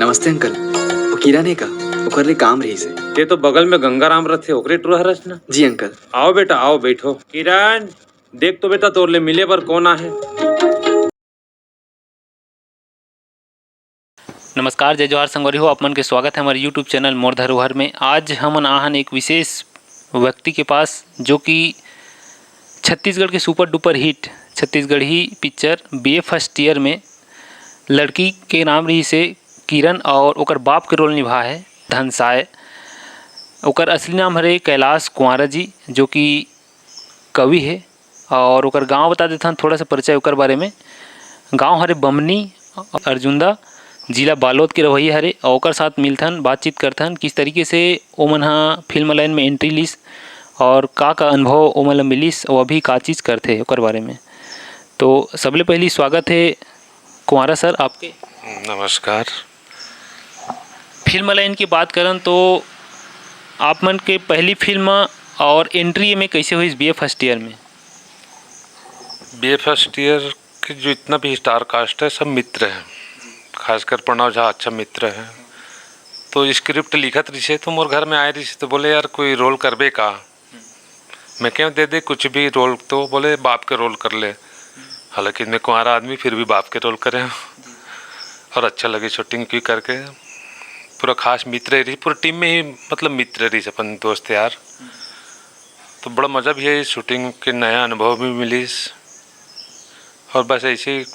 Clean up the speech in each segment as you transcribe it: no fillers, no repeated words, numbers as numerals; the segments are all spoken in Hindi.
नमस्ते अंकल। वो किराने का ओकर ले काम रही से। ये तो बगल में गंगाराम रथे ओकरे टूर हरस ना। जी अंकल। आओ बेटा आओ बैठो। किरण देख तो बेटा तोर ले मिले बर कौन आहे। नमस्कार, जय जोहार संगवारी हो। आप मन के स्वागत है हमारे यूट्यूब चैनल मोर धरोहर में। आज हमन आहन एक विशेष व्यक्ति के पास जो कि छत्तीसगढ़ के super duper hit Chhattisgarhi picture BA first year में लड़की के नाम रही से किरण और ओकर बाप के रोल निभा है धनसाय। ओकर असली नाम हरे कैलाश कुंवरा जी जो कि कवि है। और ओकर गांव बता देथन थोड़ा सा परिचय ओकर बारे में। गांव हरे बमनी अर्जुंदा जिला बालोद के रवैया हरे। और ओकर साथ मिलथन बातचीत करथन किस तरीके से ओमन हा फिल्म लाइन में एंट्री लिस और का अनुभव ओमन ला मिलिस और अभी का चीज़ करथे ओकर बारे में। तो सबले पहली स्वागत है कुंवरा सर आपके। नमस्कार। फिल्म लाइन की बात करन तो आप मन के पहली फिल्म और एंट्री में कैसे हुई बीए फर्स्ट ईयर में? बीए फर्स्ट ईयर के जो इतना भी स्टार कास्ट है सब मित्र हैं, खासकर प्रणव झा अच्छा मित्र है। तो स्क्रिप्ट लिखत रही तो मोर घर में आए रही तो बोले यार कोई रोल करबे का। मैं क्यों दे दे कुछ भी रोल, तो बोले बाप के रोल कर ले। हालांकि मैं कुंवारा आदमी फिर भी बाप के रोल करे और अच्छा लगे शूटिंग की करके। पूरा खास मित्र रही, पूरी टीम में ही मतलब मित्र रही अपन दोस्त यार। तो बड़ा मज़ा भी है शूटिंग के, नया अनुभव भी मिलीस। और बस ऐसे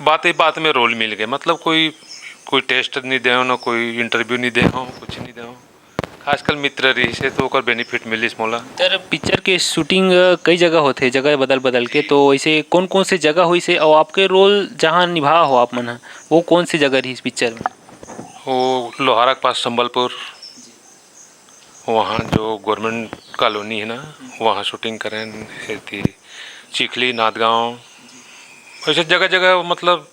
बात में रोल मिल गए। मतलब कोई टेस्ट नहीं दे ना, कोई इंटरव्यू नहीं दे कुछ नहीं दे। खासकर मित्र रही से तो ओकर बेनिफिट मिलिस मोला। सर पिक्चर के शूटिंग कई जगह होते, जगह बदल के, तो ऐसे कौन कौन से जगह हुई से और आपके रोल जहाँ निभा हो आप मन वो कौन सी जगह रही इस पिक्चर में? वो लोहारा के पास संबलपुर, वहाँ जो गवर्नमेंट कॉलोनी है ना वहाँ शूटिंग करें थी। चिखली नादगांव वैसे जगह जगह मतलब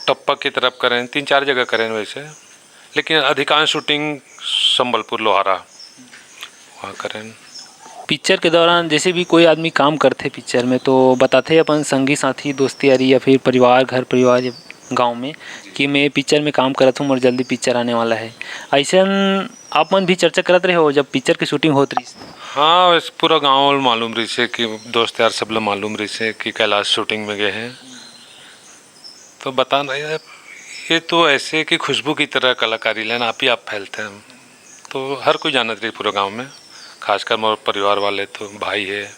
टप्पा की तरफ करें, 3-4 जगह करें वैसे। लेकिन अधिकांश शूटिंग संबलपुर लोहारा वहाँ करें। पिक्चर के दौरान जैसे भी कोई आदमी काम करते पिक्चर में तो बताते अपन संगी साथी दोस्ती यारी या फिर परिवार घर परिवार या गाँव में कि मैं पिक्चर में काम करता हूँ और जल्दी पिक्चर आने वाला है। ऐसा आप मन भी चर्चा करते रहे हो जब पिक्चर की शूटिंग होती रही? हाँ वैसे पूरा गांव मालूम रही से कि दोस्त यार सब लोग मालूम रही से कि कैलाश शूटिंग में गए हैं। तो बताना यार ये तो ऐसे कि खुशबू की तरह कलाकारी लेना आप ही आप फैलते हैं। तो हर कोई जानत रही पूरे गांव में, खासकर मोर परिवार वाले तो भाई है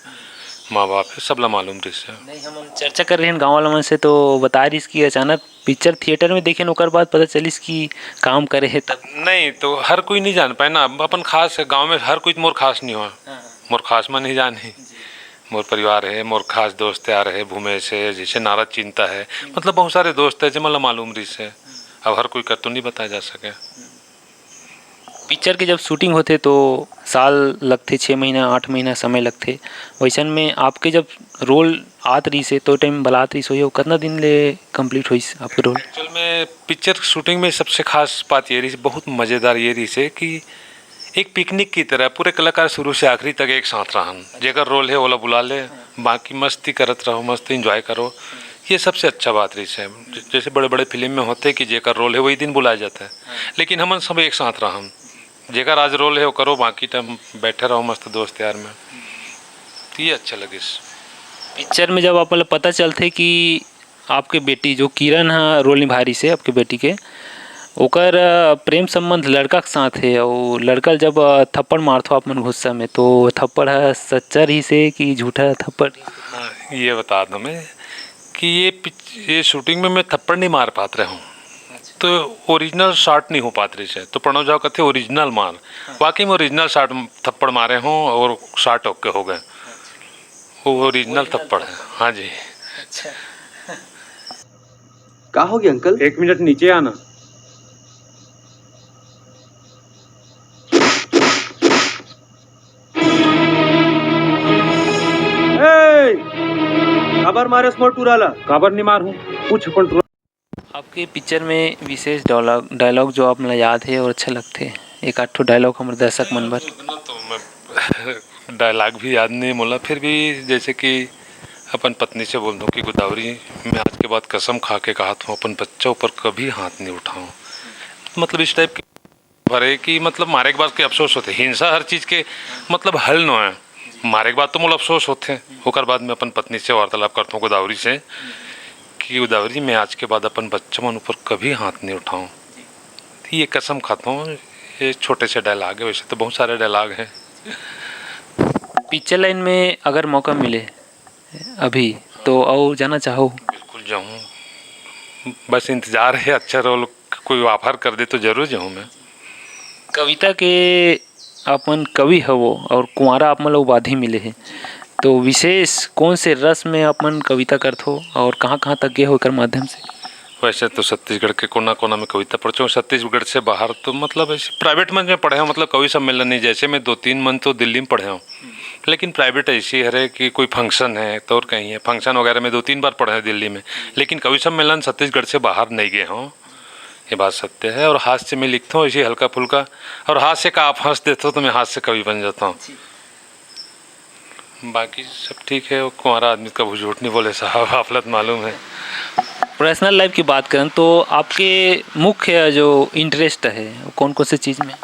माँ बाप है सब लोग मालूम रही से। नहीं हम चर्चा कर रहे हैं गाँव वाला मन से तो बता रही कि अचानक पिक्चर थिएटर में देखे ओकर बाद पता चलिस कि काम करे है तब। नहीं तो हर कोई नहीं जान पाए ना। अपन खास है गाँव में, हर कोई मोर खास नहीं हुआ। मोर खास में नहीं जाने, मोर परिवार है, मोर खास दोस्त यार है भूमेश है, जैसे नारद चिंता है, मतलब बहुत सारे दोस्त है जो मतलब मालूम रही से। अब हर कोई कर तो नहीं बताया जा सके। पिक्चर के जब शूटिंग होते तो साल लगते, 6 महीना 8 महीना समय लगते। वैसन में आपके जब रोल आत रही से तो टाइम बलात रही हो कितना दिन ले कंप्लीट हुई आपके रोल? एक्चुअल में पिक्चर शूटिंग में सबसे खास बात ये रही, बहुत मज़ेदार ये रही से कि एक पिकनिक की तरह पूरे कलाकार शुरू से आखिरी तक एक साथ रहन। जेकर रोल है ओला बुला ले, बाकी मस्ती करत रहो, मस्ती इंजॉय करो। ये सबसे अच्छा बात रही है। जैसे बड़े बड़े फिल्म में होते कि जेकर रोल है वही दिन बुलाया जाता है, लेकिन हम सब एक साथ रहन। जेकर आज रोल है वो करो, बाकी टाइम बैठे रहो मस्त दोस्त यार में। तो ये अच्छा लगे पिक्चर में जब आप पता चलते कि आपके बेटी जो किरण है रोल निभा रही से आपके बेटी के ओकर प्रेम संबंध लड़का के साथ है और लड़का जब थप्पड़ मारथो आप मन गुस्सा में तो थप्पड़ है सच्चा रही से कि झूठा थप्पड़? हाँ ये बता दूँ मैं कि ये शूटिंग में मैं थप्पड़ नहीं मार पात रहा हूँ। तो ओरिजिनल शॉट नहीं हो पात रही है। तो प्रणव झा कहते ओरिजिनल मार, वाकई में ओरिजिनल शॉट थप्पड़ मारे हों और शॉट ओके हो गए। वो ओरिजिनल थप्पड़ है। हाँ जी। अच्छा का हो गया अंकल? 1 मिनट नीचे आना। काबर मारे स्मोट टूराला? काबर नहीं मार हूँ कुछ अपन टूरा। आपके पिक्चर में विशेष डायलॉग जो आप मला याद है और अच्छा लगते हैं, एक आठ डायलॉग हमारे दर्शक मन पर। तो मैं डायलॉग भी याद नहीं मोला, फिर भी जैसे कि अपन पत्नी से बोल दूँ कि गोदावरी, मैं आज के बाद कसम खा के कहा था अपन बच्चों ऊपर कभी हाथ नहीं उठाऊँ। मतलब इस टाइप की भरे कि मतलब मारे के बाद के अफसोस होते, हिंसा हर चीज़ के मतलब हल न है। मारे के बाद तो मूल अफसोस होते हैं, होकर बाद में अपन पत्नी से वार्तालाप करता हूँ गोदावरी से कि गोदावरी, मैं आज के बाद अपन बच्चों ऊपर कभी हाथ नहीं उठाऊँ, ये कसम खाता हूँ। ये छोटे से डायलॉग है, वैसे तो बहुत सारे डायलॉग हैं। पिक्चर लाइन में अगर मौका मिले अभी तो और जाना चाहो? बिल्कुल जाऊँ, बस इंतज़ार है अच्छा रोल कोई ऑफर कर दे तो ज़रूर जाऊँ मैं। कविता के अपन कवि हवो और कुंवारा आप मतलब उपाधि मिले हैं, तो विशेष कौन से रस में अपन कविता करते हो और कहाँ कहाँ तक गए हो कर माध्यम से? वैसे तो छत्तीसगढ़ के कोना कोना में कविता पढ़ता हूँ। छत्तीसगढ़ से बाहर तो मतलब ऐसे प्राइवेट मंच में पढ़े हूँ, मतलब कवि सम्मेलन नहीं, जैसे मैं 2-3 मंच तो दिल्ली में पढ़े हूँ, लेकिन प्राइवेट ऐसी है कि कोई फंक्शन है तो और कहीं है फंक्शन वगैरह में 2-3 बार पढ़े हैं दिल्ली में, लेकिन कवि सम्मेलन छत्तीसगढ़ से बाहर नहीं गए हों, ये बात सत्य है। और हाथ से मैं लिखता हूँ ऐसे हल्का फुल्का, और हाथ से का आप हंस देते हो तो मैं हाथ से कवि बन जाता हूँ। बाकी सब ठीक है, वो कुंवारा आदमी कभी झूठ नहीं बोले साहब, हाफलत मालूम है। पर्सनल लाइफ की बात करें तो आपके मुख्य जो इंटरेस्ट है वो कौन कौन सी चीज़ में?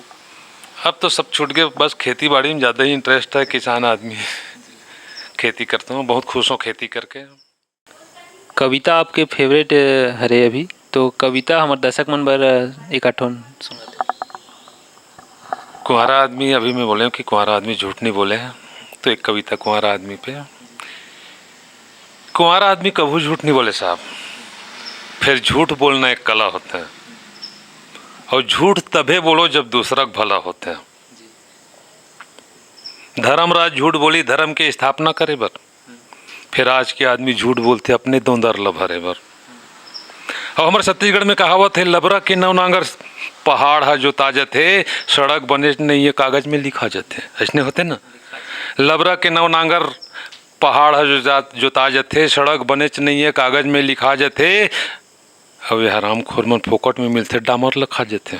अब तो सब छूट गए, बस खेती बाड़ी में ज़्यादा ही इंटरेस्ट है, किसान आदमी है, खेती करता हूँ, बहुत खुश हूँ खेती करके। कविता आपके फेवरेट हरे अभी, तो कविता हमारे दर्शक मन बर एक आठोन सुनाते। कुंवारा आदमी, अभी मैं बोले कि कुंवारा आदमी झूठ नहीं बोले हैं, तो एक कविता कुंवारा आदमी पे। कुंवारा आदमी कभी झूठ नहीं बोले साहब, फिर झूठ बोलना एक कला होता है, और झूठ तभी बोलो जब दूसरा भला होता है। धर्मराज झूठ बोली धर्म की स्थापना करे बर, फिर आज के आदमी झूठ बोलते अपने दोंदर लभरे बर। और हमारे छत्तीसगढ़ में कहावत है, लबरा के नौ नांगर पहाड़ है जो ताजा थे, सड़क बने नहीं ये कागज में लिखा जाते, ऐसे होते ना। लबरा के नौ नांगर पहाड़ है जो ताजा थे, सड़क बने नहीं है कागज में लिखा जाते। अब ये हराम खोर मन फोकट में मिलते डामर ल खा जाते।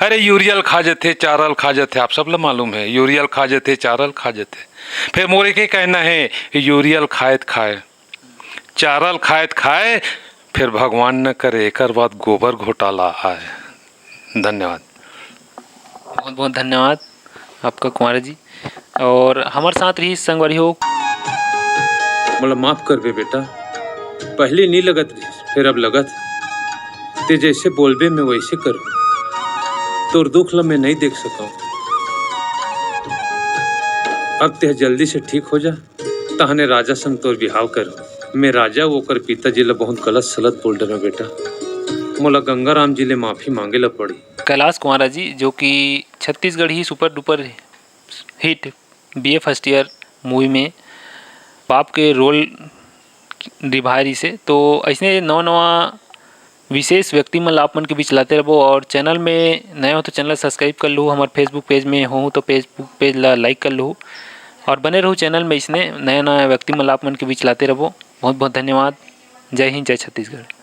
अरे यूरियल खा जाते, चारल खा जाते, आप सब लोग मालूम है, यूरियल खा जाते, चारल खा जाते। फिर मोरे के कहना है, यूरियल खाएत खाए, चारल खाएत खाए, फिर भगवान न करे एक बाद गोबर घोटाला आए। धन्यवाद। बहुत बहुत धन्यवाद आपका कुंवारा जी। और हमारे साथ रही संगवारी हो। मतलब माफ कर बे बेटा, पहले नहीं लगत रही, फिर अब लगत। ते जैसे बोलबे मैं वैसे करूँ, तोर दुख ला मैं नहीं देख सका। अब ते जल्दी से ठीक हो जा, तहने राजा संग तोर बिहाव करो। मैं राजा ओकर पिताजी ला बहुत गलत सलत बोल डरा बेटा, मोला गंगाराम जी ले माफी मांगे ला पड़ी। कैलाश कुंवारा जी जो कि छत्तीसगढ़ ही super duper hit BA first year movie में बाप के रोल निभा रही से, तो ऐसे नवा विशेष व्यक्ति मन आप मन के बीच लाते रहो। और चैनल में नया हो तो चैनल सब्सक्राइब कर लो, हमारे फेसबुक पेज में हो तो फेसबुक पेज ला लाइक कर लो, और बने रहो चैनल में। इसने नया नया व्यक्ति मन आप मन के बीच लाते रहो। बहुत बहुत धन्यवाद। जय हिंद, जय छत्तीसगढ़।